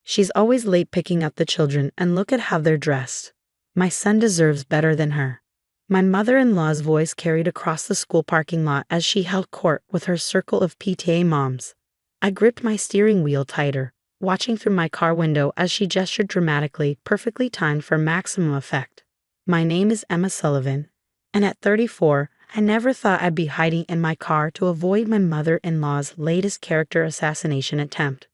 She's always late picking up the children, and look at how they're dressed. My son deserves better than her." My mother-in-law's voice carried across the school parking lot as she held court with her circle of PTA moms. I gripped my steering wheel tighter, watching through my car window as she gestured dramatically, perfectly timed for maximum effect. "My name is Emma Sullivan, and at 34, I never thought I'd be hiding in my car to avoid my mother-in-law's latest character assassination attempt.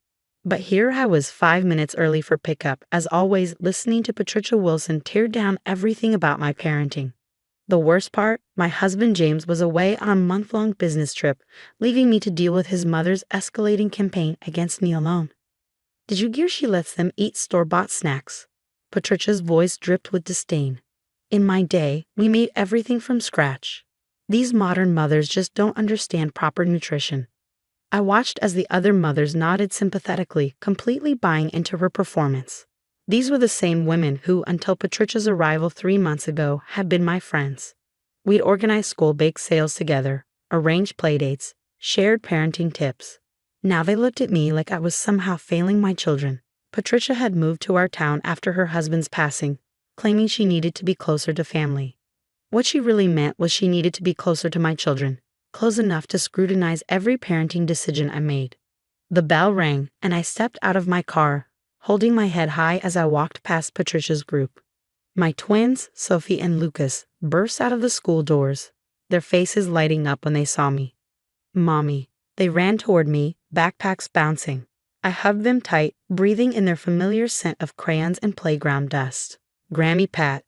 But here I was 5 minutes early for pickup, as always, listening to Patricia Wilson tear down everything about my parenting. The worst part, my husband James was away on a month-long business trip, leaving me to deal with his mother's escalating campaign against me alone. Did you hear she lets them eat store-bought snacks?" Patricia's voice dripped with disdain. "In my day, we made everything from scratch. These modern mothers just don't understand proper nutrition." I watched as the other mothers nodded sympathetically, completely buying into her performance. These were the same women who, until Patricia's arrival 3 months ago, had been my friends. We'd organized school bake sales together, arranged playdates, shared parenting tips. Now they looked at me like I was somehow failing my children. Patricia had moved to our town after her husband's passing, claiming she needed to be closer to family. What she really meant was she needed to be closer to my children, close enough to scrutinize every parenting decision I made. The bell rang, and I stepped out of my car, holding my head high as I walked past Patricia's group. My twins, Sophie and Lucas, burst out of the school doors, their faces lighting up when they saw me. "Mommy." They ran toward me, backpacks bouncing. I hugged them tight, breathing in their familiar scent of crayons and playground dust. "Grammy Pat."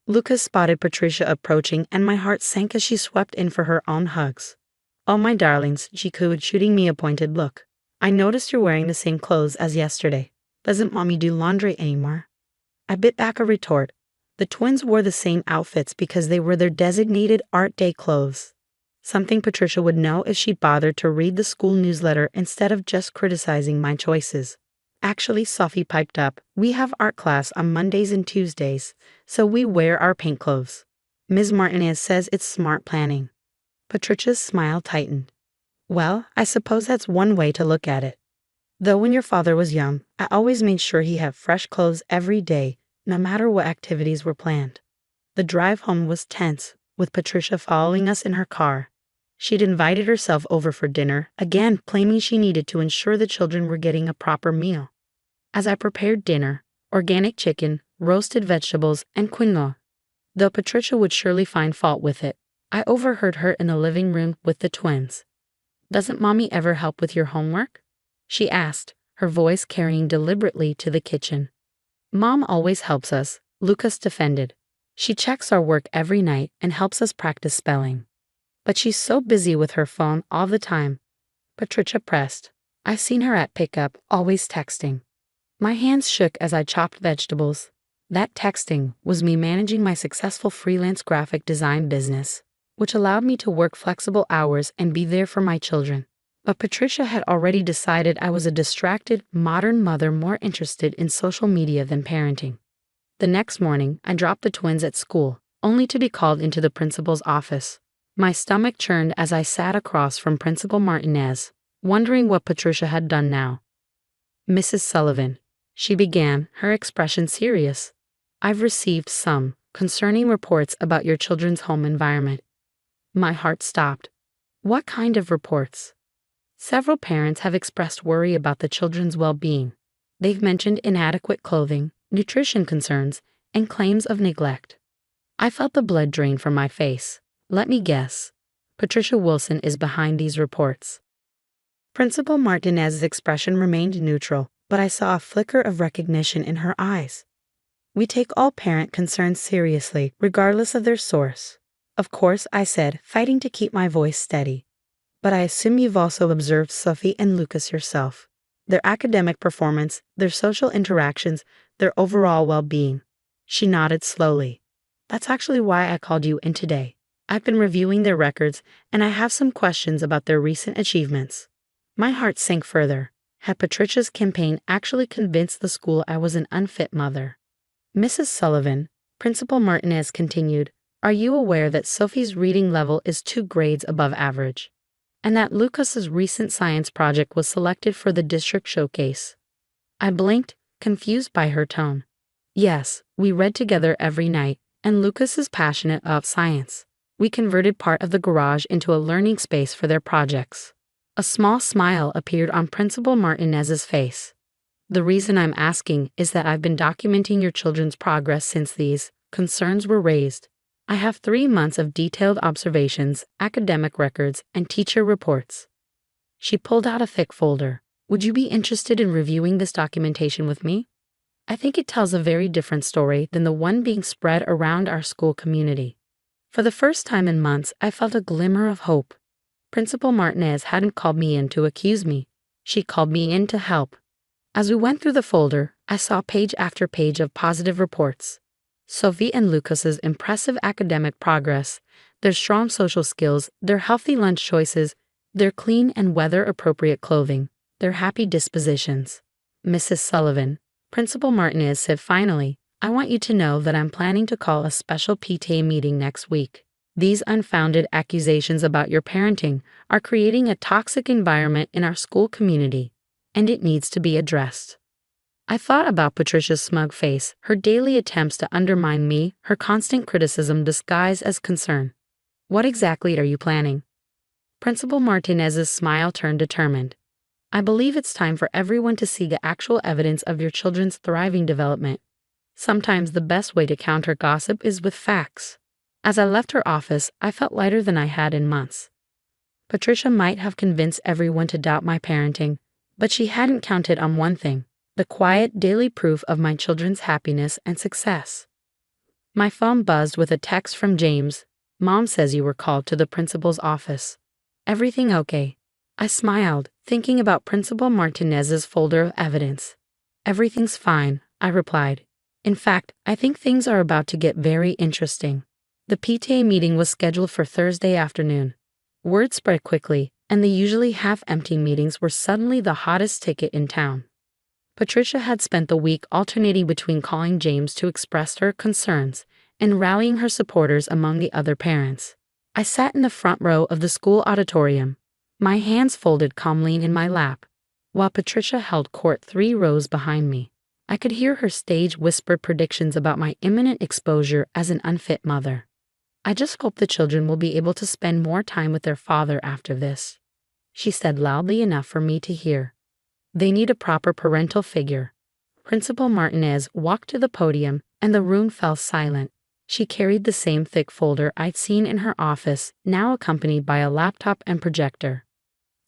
Lucas spotted Patricia approaching, and my heart sank as she swept in for her own hugs. "Oh, my darlings," she cooed, shooting me a pointed look. "I noticed you're wearing the same clothes as yesterday. Doesn't Mommy do laundry anymore?" I bit back a retort. The twins wore the same outfits because they were their designated art day clothes. Something Patricia would know if she bothered to read the school newsletter instead of just criticizing my choices. "Actually," Sophie piped up, "we have art class on Mondays and Tuesdays, so we wear our paint clothes. Ms. Martinez says it's smart planning." Patricia's smile tightened. "Well, I suppose that's one way to look at it. Though when your father was young, I always made sure he had fresh clothes every day, no matter what activities were planned." The drive home was tense, with Patricia following us in her car. She'd invited herself over for dinner, again claiming she needed to ensure the children were getting a proper meal. As I prepared dinner, organic chicken, roasted vegetables, and quinoa, though Patricia would surely find fault with it, I overheard her in the living room with the twins. "Doesn't Mommy ever help with your homework?" she asked, her voice carrying deliberately to the kitchen. "Mom always helps us," Lucas defended. "She checks our work every night and helps us practice spelling. But she's so busy with her phone all the time." Patricia pressed. "I've seen her at pickup, always texting." My hands shook as I chopped vegetables. That texting was me managing my successful freelance graphic design business, which allowed me to work flexible hours and be there for my children. But Patricia had already decided I was a distracted, modern mother more interested in social media than parenting. The next morning, I dropped the twins at school, only to be called into the principal's office. My stomach churned as I sat across from Principal Martinez, wondering what Patricia had done now. "Mrs. Sullivan," she began, her expression serious, "I've received some concerning reports about your children's home environment." My heart stopped. "What kind of reports?" "Several parents have expressed worry about the children's well-being. They've mentioned inadequate clothing, nutrition concerns, and claims of neglect." I felt the blood drain from my face. Let me guess. Patricia Wilson is behind these reports. Principal Martinez's expression remained neutral, but I saw a flicker of recognition in her eyes. "We take all parent concerns seriously, regardless of their source." "Of course," I said, fighting to keep my voice steady. "But I assume you've also observed Sophie and Lucas yourself. Their academic performance, their social interactions, their overall well-being." She nodded slowly. "That's actually why I called you in today. I've been reviewing their records, and I have some questions about their recent achievements." My heart sank further. Had Patricia's campaign actually convinced the school I was an unfit mother? "Mrs. Sullivan," Principal Martinez continued, "are you aware that Sophie's reading level is 2 grades above average? And that Lucas's recent science project was selected for the district showcase?" I blinked, confused by her tone. Yes, we read together every night, and Lucas is passionate about science. We converted part of the garage into a learning space for their projects. A small smile appeared on Principal Martinez's face. The reason I'm asking is that I've been documenting your children's progress since these concerns were raised. I have 3 months of detailed observations, academic records, and teacher reports. She pulled out a thick folder. Would you be interested in reviewing this documentation with me? I think it tells a very different story than the one being spread around our school community. For the first time in months, I felt a glimmer of hope. Principal Martinez hadn't called me in to accuse me. She called me in to help. As we went through the folder, I saw page after page of positive reports. Sophie and Lucas's impressive academic progress, their strong social skills, their healthy lunch choices, their clean and weather-appropriate clothing, their happy dispositions. Mrs. Sullivan, Principal Martinez said finally, I want you to know that I'm planning to call a special PTA meeting next week. These unfounded accusations about your parenting are creating a toxic environment in our school community, and it needs to be addressed. I thought about Patricia's smug face, her daily attempts to undermine me, her constant criticism disguised as concern. What exactly are you planning? Principal Martinez's smile turned determined. I believe it's time for everyone to see the actual evidence of your children's thriving development. Sometimes the best way to counter gossip is with facts. As I left her office, I felt lighter than I had in months. Patricia might have convinced everyone to doubt my parenting, but she hadn't counted on one thing, the quiet daily proof of my children's happiness and success. My phone buzzed with a text from James. Mom says you were called to the principal's office. Everything okay? I smiled, thinking about Principal Martinez's folder of evidence. Everything's fine, I replied. In fact, I think things are about to get very interesting. The PTA meeting was scheduled for Thursday afternoon. Word spread quickly, and the usually half-empty meetings were suddenly the hottest ticket in town. Patricia had spent the week alternating between calling James to express her concerns and rallying her supporters among the other parents. I sat in the front row of the school auditorium, my hands folded calmly in my lap, while Patricia held court 3 rows behind me. I could hear her stage-whispered predictions about my imminent exposure as an unfit mother. I just hope the children will be able to spend more time with their father after this, she said loudly enough for me to hear. They need a proper parental figure. Principal Martinez walked to the podium, and the room fell silent. She carried the same thick folder I'd seen in her office, now accompanied by a laptop and projector.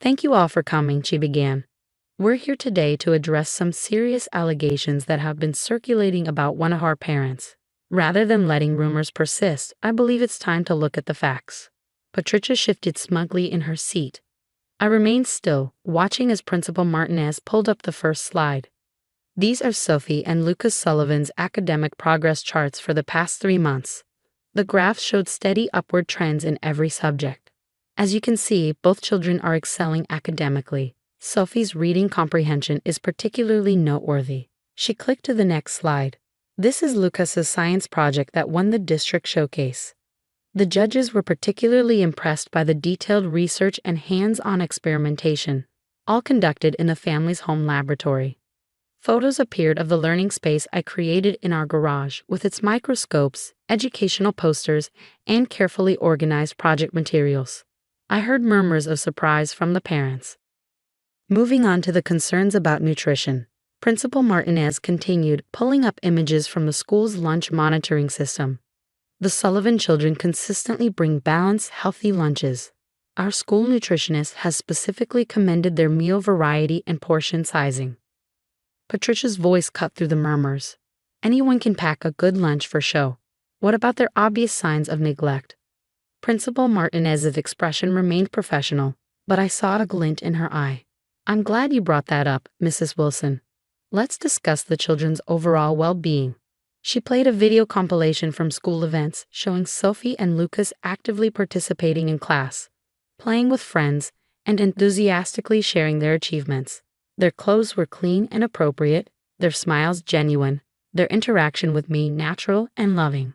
Thank you all for coming, she began. We're here today to address some serious allegations that have been circulating about one of our parents. Rather than letting rumors persist, I believe it's time to look at the facts. Patricia shifted smugly in her seat. I remained still, watching as Principal Martinez pulled up the first slide. These are Sophie and Lucas Sullivan's academic progress charts for the past 3 months. The graphs showed steady upward trends in every subject. As you can see, both children are excelling academically. Sophie's reading comprehension is particularly noteworthy. She clicked to the next slide. This is Lucas's science project that won the district showcase. The judges were particularly impressed by the detailed research and hands-on experimentation, all conducted in the family's home laboratory. Photos appeared of the learning space I created in our garage with its microscopes, educational posters, and carefully organized project materials. I heard murmurs of surprise from the parents. Moving on to the concerns about nutrition, Principal Martinez continued, pulling up images from the school's lunch monitoring system. The Sullivan children consistently bring balanced, healthy lunches. Our school nutritionist has specifically commended their meal variety and portion sizing. Patricia's voice cut through the murmurs. Anyone can pack a good lunch for show. What about their obvious signs of neglect? Principal Martinez's expression remained professional, but I saw a glint in her eye. I'm glad you brought that up, Mrs. Wilson. Let's discuss the children's overall well-being. She played a video compilation from school events showing Sophie and Lucas actively participating in class, playing with friends, and enthusiastically sharing their achievements. Their clothes were clean and appropriate, their smiles genuine, their interaction with me natural and loving.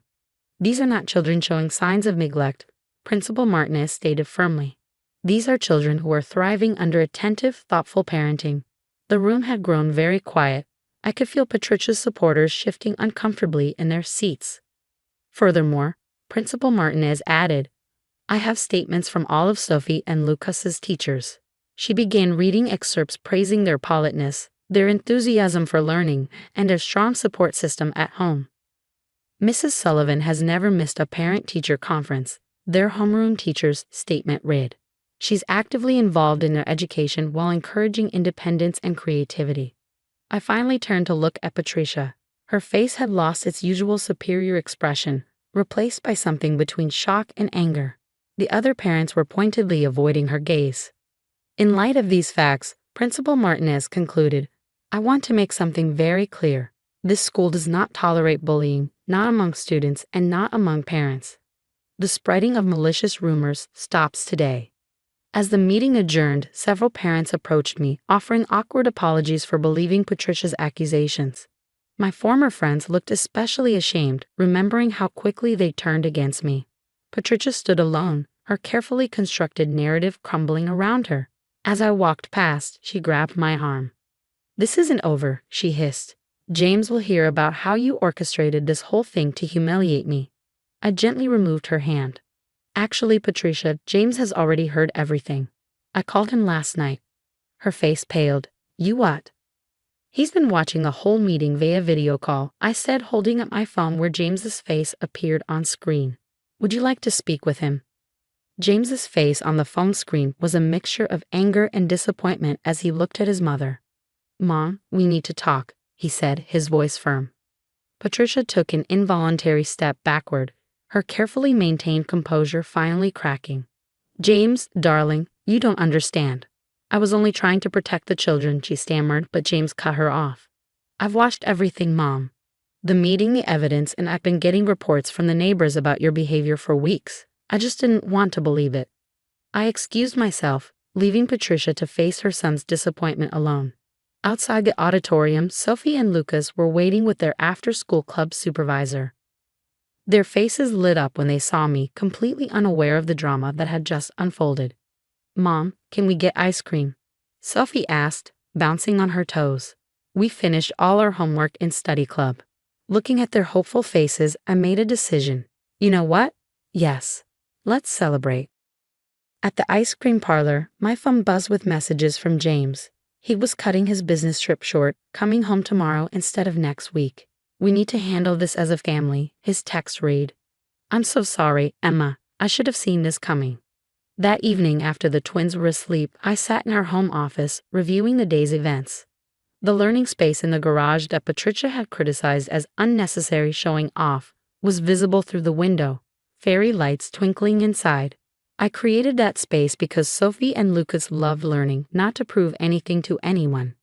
These are not children showing signs of neglect, Principal Martinez stated firmly. These are children who are thriving under attentive, thoughtful parenting. The room had grown very quiet. I could feel Patricia's supporters shifting uncomfortably in their seats. Furthermore, Principal Martinez added, I have statements from all of Sophie and Lucas's teachers. She began reading excerpts praising their politeness, their enthusiasm for learning, and their strong support system at home. Mrs. Sullivan has never missed a parent-teacher conference, their homeroom teacher's statement read. She's actively involved in their education while encouraging independence and creativity. I finally turned to look at Patricia. Her face had lost its usual superior expression, replaced by something between shock and anger. The other parents were pointedly avoiding her gaze. In light of these facts, Principal Martinez concluded, I want to make something very clear. This school does not tolerate bullying, not among students and not among parents. The spreading of malicious rumors stops today. As the meeting adjourned, several parents approached me, offering awkward apologies for believing Patricia's accusations. My former friends looked especially ashamed, remembering how quickly they turned against me. Patricia stood alone, her carefully constructed narrative crumbling around her. As I walked past, she grabbed my arm. This isn't over, she hissed. James will hear about how you orchestrated this whole thing to humiliate me. I gently removed her hand. Actually, Patricia, James has already heard everything. I called him last night. Her face paled. You what? He's been watching the whole meeting via video call, I said, holding up my phone where James's face appeared on screen. Would you like to speak with him? James's face on the phone screen was a mixture of anger and disappointment as he looked at his mother. Mom, we need to talk, he said, his voice firm. Patricia took an involuntary step backward, her carefully maintained composure finally cracking. James, darling, you don't understand. I was only trying to protect the children, she stammered, but James cut her off. I've watched everything, Mom. The meeting, the evidence, and I've been getting reports from the neighbors about your behavior for weeks. I just didn't want to believe it. I excused myself, leaving Patricia to face her son's disappointment alone. Outside the auditorium, Sophie and Lucas were waiting with their after-school club supervisor. Their faces lit up when they saw me, completely unaware of the drama that had just unfolded. Mom, can we get ice cream? Sophie asked, bouncing on her toes. We finished all our homework in study club. Looking at their hopeful faces, I made a decision. You know what? Yes. Let's celebrate. At the ice cream parlor, my phone buzzed with messages from James. He was cutting his business trip short, coming home tomorrow instead of next week. We need to handle this as a family, his text read. I'm so sorry, Emma. I should have seen this coming. That evening, after the twins were asleep, I sat in our home office, reviewing the day's events. The learning space in the garage that Patricia had criticized as unnecessary showing off was visible through the window, fairy lights twinkling inside. I created that space because Sophie and Lucas loved learning, not to prove anything to anyone.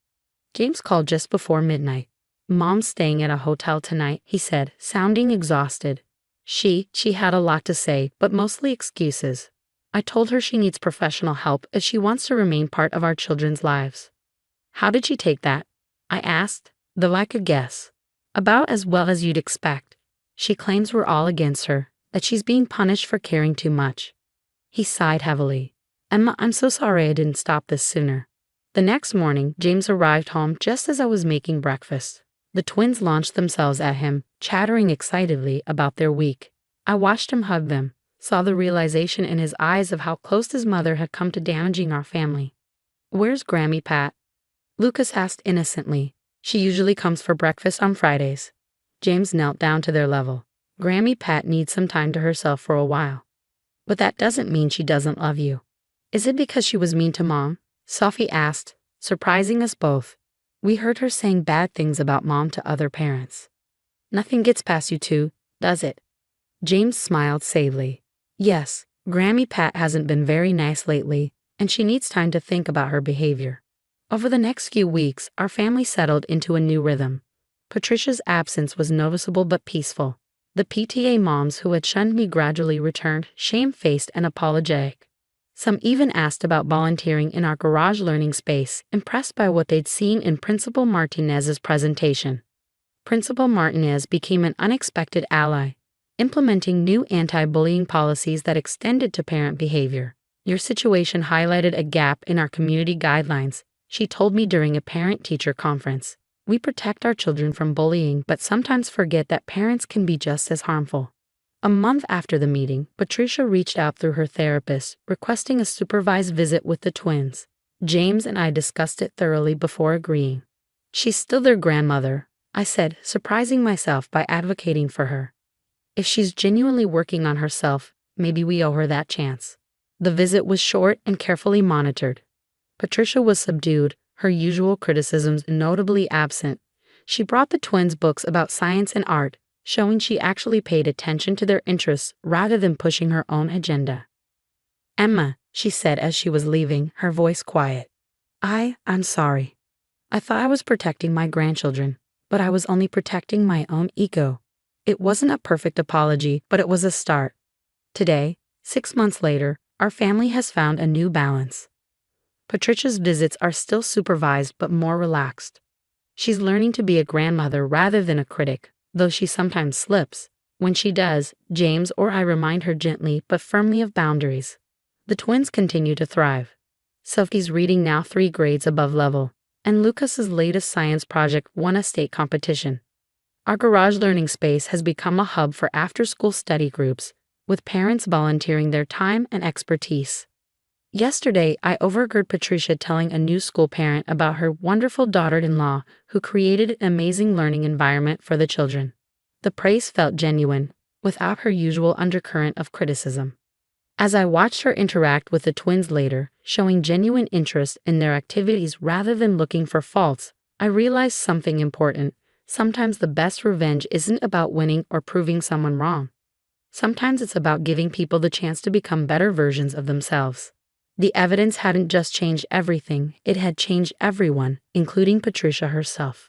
James called just before midnight. Mom's staying at a hotel tonight, he said, sounding exhausted. She had a lot to say, but mostly excuses. I told her she needs professional help if she wants to remain part of our children's lives. How did she take that? I asked, though I could guess. About as well as you'd expect. She claims we're all against her, that she's being punished for caring too much. He sighed heavily. Emma, I'm so sorry I didn't stop this sooner. The next morning, James arrived home just as I was making breakfast. The twins launched themselves at him, chattering excitedly about their week. I watched him hug them, saw the realization in his eyes of how close his mother had come to damaging our family. Where's Grammy Pat? Lucas asked innocently. She usually comes for breakfast on Fridays. James knelt down to their level. Grammy Pat needs some time to herself for a while. But that doesn't mean she doesn't love you. Is it because she was mean to Mom? Sophie asked, surprising us both. We heard her saying bad things about Mom to other parents. Nothing gets past you two, does it? James smiled sadly. Yes, Grammy Pat hasn't been very nice lately, and she needs time to think about her behavior. Over the next few weeks, our family settled into a new rhythm. Patricia's absence was noticeable but peaceful. The PTA moms who had shunned me gradually returned, shame-faced and apologetic. Some even asked about volunteering in our garage learning space, impressed by what they'd seen in Principal Martinez's presentation. Principal Martinez became an unexpected ally, implementing new anti-bullying policies that extended to parent behavior. Your situation highlighted a gap in our community guidelines, she told me during a parent-teacher conference. We protect our children from bullying but sometimes forget that parents can be just as harmful. A month after the meeting, Patricia reached out through her therapist, requesting a supervised visit with the twins. James and I discussed it thoroughly before agreeing. She's still their grandmother, I said, surprising myself by advocating for her. If she's genuinely working on herself, maybe we owe her that chance. The visit was short and carefully monitored. Patricia was subdued, her usual criticisms notably absent. She brought the twins books about science and art, showing she actually paid attention to their interests rather than pushing her own agenda. "Emma," she said as she was leaving, her voice quiet. I'm sorry. I thought I was protecting my grandchildren, but I was only protecting my own ego. It wasn't a perfect apology, but it was a start. Today, 6 months later, our family has found a new balance. Patricia's visits are still supervised but more relaxed. She's learning to be a grandmother rather than a critic, though she sometimes slips. When she does, James or I remind her gently but firmly of boundaries. The twins continue to thrive. Sophie's reading now 3 grades above level, and Lucas's latest science project won a state competition. Our garage learning space has become a hub for after-school study groups, with parents volunteering their time and expertise. Yesterday, I overheard Patricia telling a new school parent about her wonderful daughter-in-law who created an amazing learning environment for the children. The praise felt genuine, without her usual undercurrent of criticism. As I watched her interact with the twins later, showing genuine interest in their activities rather than looking for faults, I realized something important. Sometimes the best revenge isn't about winning or proving someone wrong. Sometimes it's about giving people the chance to become better versions of themselves. The evidence hadn't just changed everything, it had changed everyone, including Patricia herself.